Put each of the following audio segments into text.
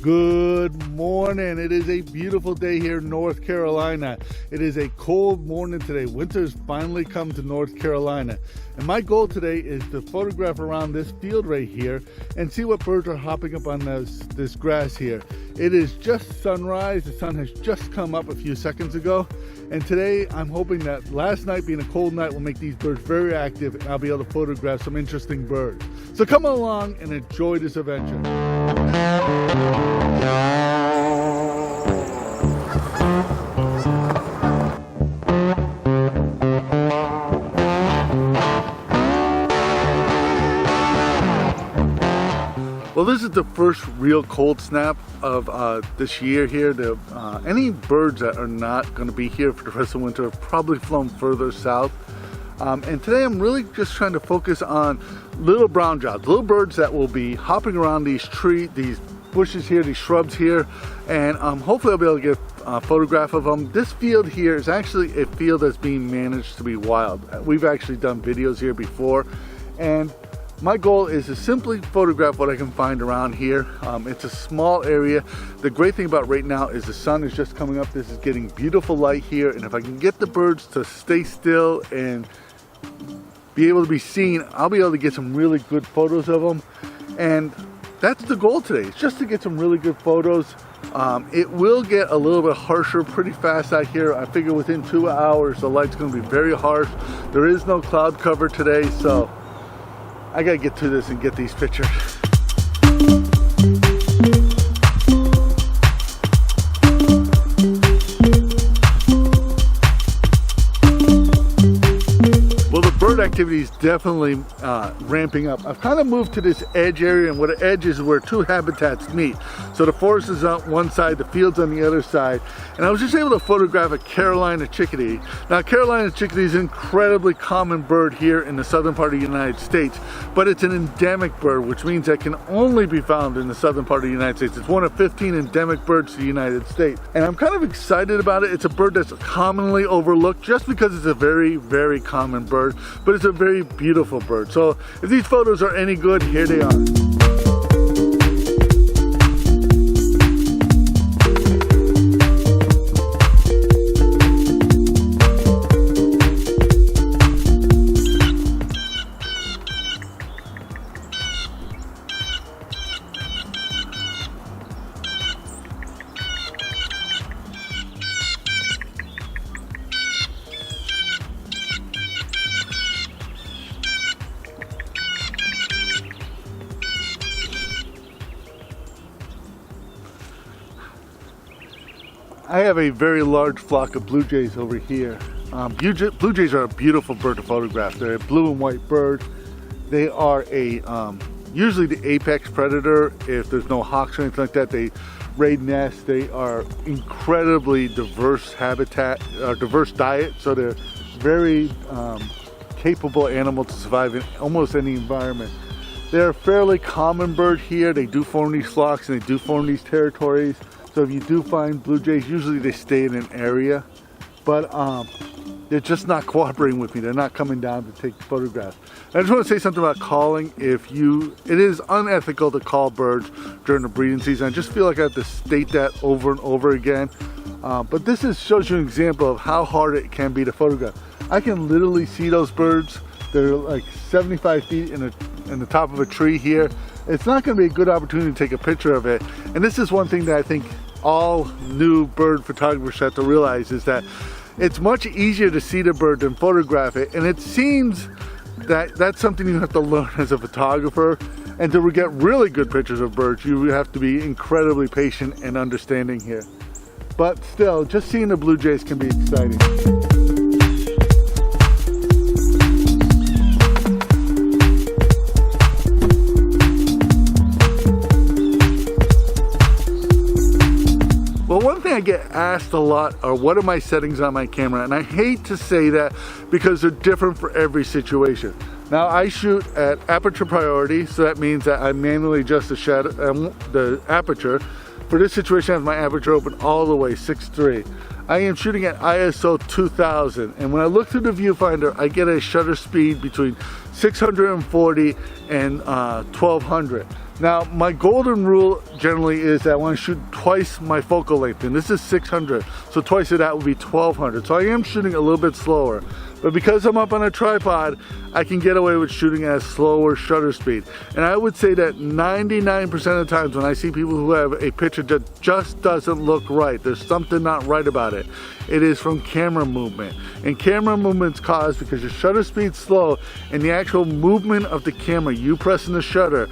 Good morning. It is a beautiful day here in North Carolina. It is a cold morning today. Winter's finally come to North Carolina. And my goal today is to photograph around this field right here and see what birds are hopping up on this grass here. It is just sunrise. The sun has just come up a few seconds ago. And today I'm hoping that last night being a cold night will make these birds very active and I'll be able to photograph some interesting birds. So come along and enjoy this adventure. Well, this is the first real cold snap of this year here. Any birds that are not going to be here for the rest of the winter have probably flown further south. And today I'm really just trying to focus on little brown jobs, little birds that will be hopping around these bushes here, these shrubs here, and hopefully I'll be able to get a photograph of them. This field here is actually a field that's being managed to be wild. We've actually done videos here before, and my goal is to simply photograph what I can find around here. It's a small area. The great thing about right now is the sun is just coming up. This is getting beautiful light here, and if I can get the birds to stay still and be able to be seen, I'll be able to get some really good photos of them. And that's the goal today, it's just to get some really good photos. It will get a little bit harsher pretty fast out here. I figure within 2 hours the light's going to be very harsh. There is no cloud cover today, so I gotta get to this and get these pictures. Activity is definitely ramping up. I've kind of moved to this edge area, and what an edge is where two habitats meet. So the forest is on one side, the field's on the other side, and I was just able to photograph a Carolina chickadee. Now, Carolina chickadee is an incredibly common bird here in the southern part of the United States, but it's an endemic bird, which means that can only be found in the southern part of the United States. It's one of 15 endemic birds to the United States, and I'm kind of excited about it. It's a bird that's commonly overlooked just because it's a very, very common bird, but it's a very beautiful bird. So if these photos are any good, here they are. I have a very large flock of blue jays over here. Blue jays are a beautiful bird to photograph. They're a blue and white bird. They are usually the apex predator. If there's no hawks or anything like that, they raid nests. They are incredibly diverse habitat, diverse diet. So they're very capable animal to survive in almost any environment. They're a fairly common bird here. They do form these flocks and they do form these territories. So if you do find blue jays, usually they stay in an area, but they're just not cooperating with me. They're not coming down to take photographs. I just want to say something about calling. It is unethical to call birds during the breeding season. I just feel like I have to state that over and over again. But this shows you an example of how hard it can be to photograph. I can literally see those birds. They're like 75 feet in the top of a tree here. It's not going to be a good opportunity to take a picture of it. And this is one thing that I think all new bird photographers have to realize, is that it's much easier to see the bird than photograph it. And it seems that that's something you have to learn as a photographer. And to get really good pictures of birds, you have to be incredibly patient and understanding here. But still, just seeing the blue jays can be exciting. Well, one thing I get asked a lot are, what are my settings on my camera? And I hate to say that because they're different for every situation. Now I shoot at aperture priority, so that means that I manually adjust the aperture. For this situation, I have my aperture open all the way, 6.3. I am shooting at ISO 2000, and when I look through the viewfinder, I get a shutter speed between 640 and 1200. Now, my golden rule generally is that I want to shoot twice my focal length, and this is 600, so twice of that would be 1200. So I am shooting a little bit slower, but because I'm up on a tripod, I can get away with shooting at a slower shutter speed. And I would say that 99% of the times when I see people who have a picture that just doesn't look right, there's something not right about it, it is from camera movement. And camera movement's caused because your shutter speed's slow, and the actual movement of the camera, you pressing the shutter,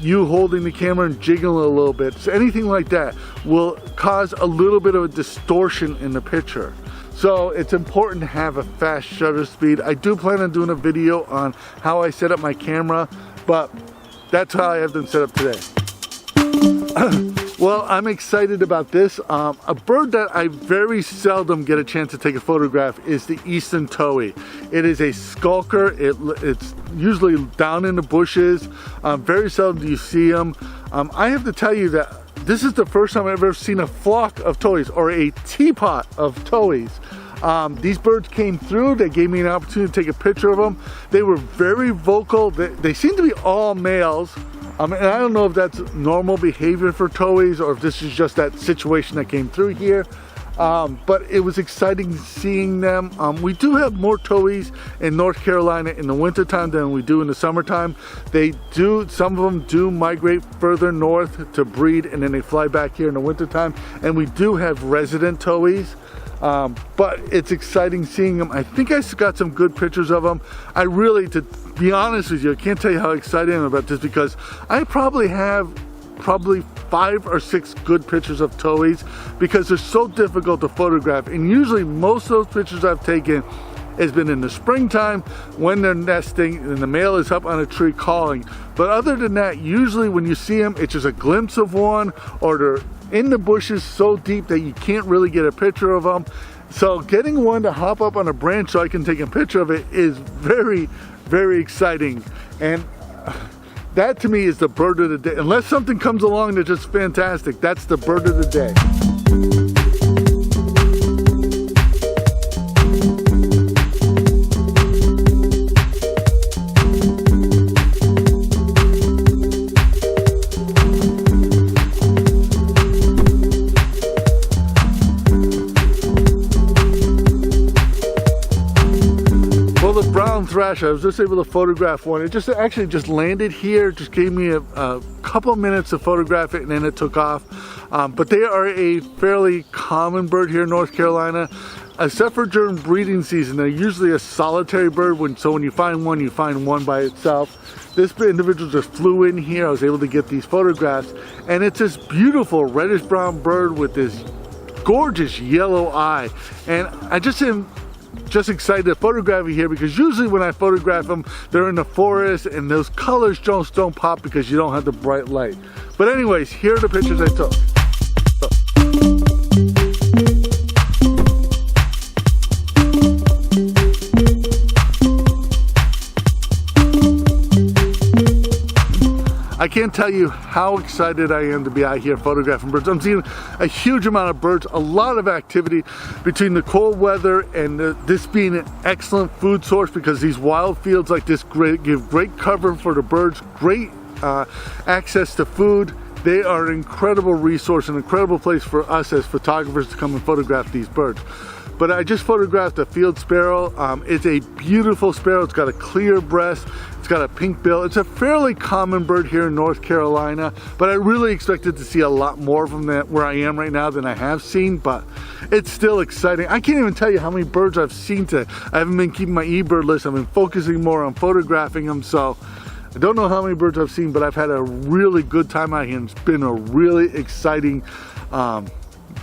you holding the camera and jiggling a little bit, so anything like that will cause a little bit of a distortion in the picture. So it's important to have a fast shutter speed. I do plan on doing a video on how I set up my camera, but that's how I have them set up today. Well, I'm excited about this. A bird that I very seldom get a chance to take a photograph is the Easter Towhee. It is a skulker. It's usually down in the bushes. Very seldom do you see them. I have to tell you that this is the first time I've ever seen a flock of towhees, or a teapot of towhees. These birds came through. They gave me an opportunity to take a picture of them. They were very vocal. They seem to be all males. And I don't know if that's normal behavior for towhees or if this is just that situation that came through here. But it was exciting seeing them. We do have more towhees in North Carolina in the wintertime than we do in the summertime. Some of them do migrate further north to breed, and then they fly back here in the wintertime. And we do have resident towhees. But it's exciting seeing them. I think I got some good pictures of them. I really, to be honest with you, I can't tell you how excited I am about this, because I probably have 5 or 6 good pictures of towhees, because they're so difficult to photograph. And usually most of those pictures I've taken has been in the springtime when they're nesting and the male is up on a tree calling. But other than that, usually when you see them, it's just a glimpse of one, or they're in the bushes so deep that you can't really get a picture of them. So getting one to hop up on a branch so I can take a picture of it is very, very exciting. And that to me is the bird of the day. Unless something comes along that's just fantastic, that's the bird of the day. Thrush, I was just able to photograph one. It actually just landed here, just gave me a couple minutes to photograph it, and then it took off. But they are a fairly common bird here in North Carolina, except for during breeding season. They're usually a solitary bird, so when you find one by itself. This individual just flew in here. I was able to get these photographs, and it's this beautiful reddish brown bird with this gorgeous yellow eye. And I just am excited to photograph it here, because usually when I photograph them, they're in the forest and those colors just don't pop because you don't have the bright light. But anyways, here are the pictures I took. I can't tell you how excited I am to be out here photographing birds. I'm seeing a huge amount of birds, a lot of activity between the cold weather and this being an excellent food source, because these wild fields like this give great cover for the birds, great access to food. They are an incredible resource, an incredible place for us as photographers to come and photograph these birds. But I just photographed a field sparrow. It's a beautiful sparrow. It's got a clear breast. It's got a pink bill. It's a fairly common bird here in North Carolina, but I really expected to see a lot more from that where I am right now than I have seen, but it's still exciting. I can't even tell you how many birds I've seen today. I haven't been keeping my eBird list. I've been focusing more on photographing them, so I don't know how many birds I've seen, but I've had a really good time out here, and it's been a really exciting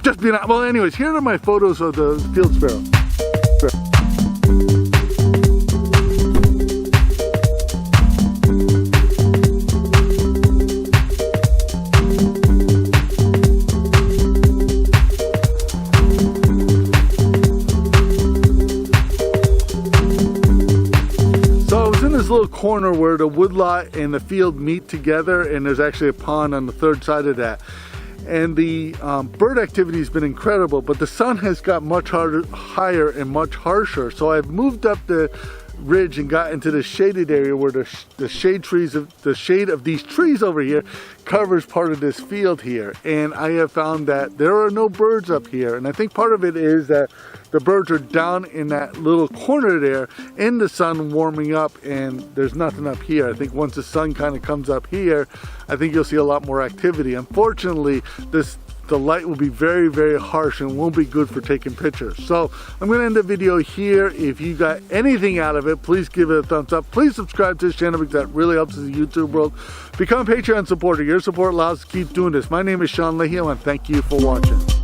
just being out. Well, anyways, here are my photos of the field sparrow. little corner where the woodlot and the field meet together, and there's actually a pond on the third side of that. And the bird activity has been incredible, but the sun has got much higher and much harsher. So I've moved up the ridge and got into the shaded area where the shade of these trees over here covers part of this field here. And I have found that there are no birds up here, and I think part of it is that the birds are down in that little corner there in the sun warming up, and there's nothing up here. I think once the sun kind of comes up here, I think you'll see a lot more activity. Unfortunately, the light will be very, very harsh and won't be good for taking pictures. So I'm going to end the video here. If you got anything out of it, please give it a thumbs up. Please subscribe to this channel because that really helps the YouTube world. Become a Patreon supporter. Your support allows us to keep doing this. My name is Leahy, and thank you for watching.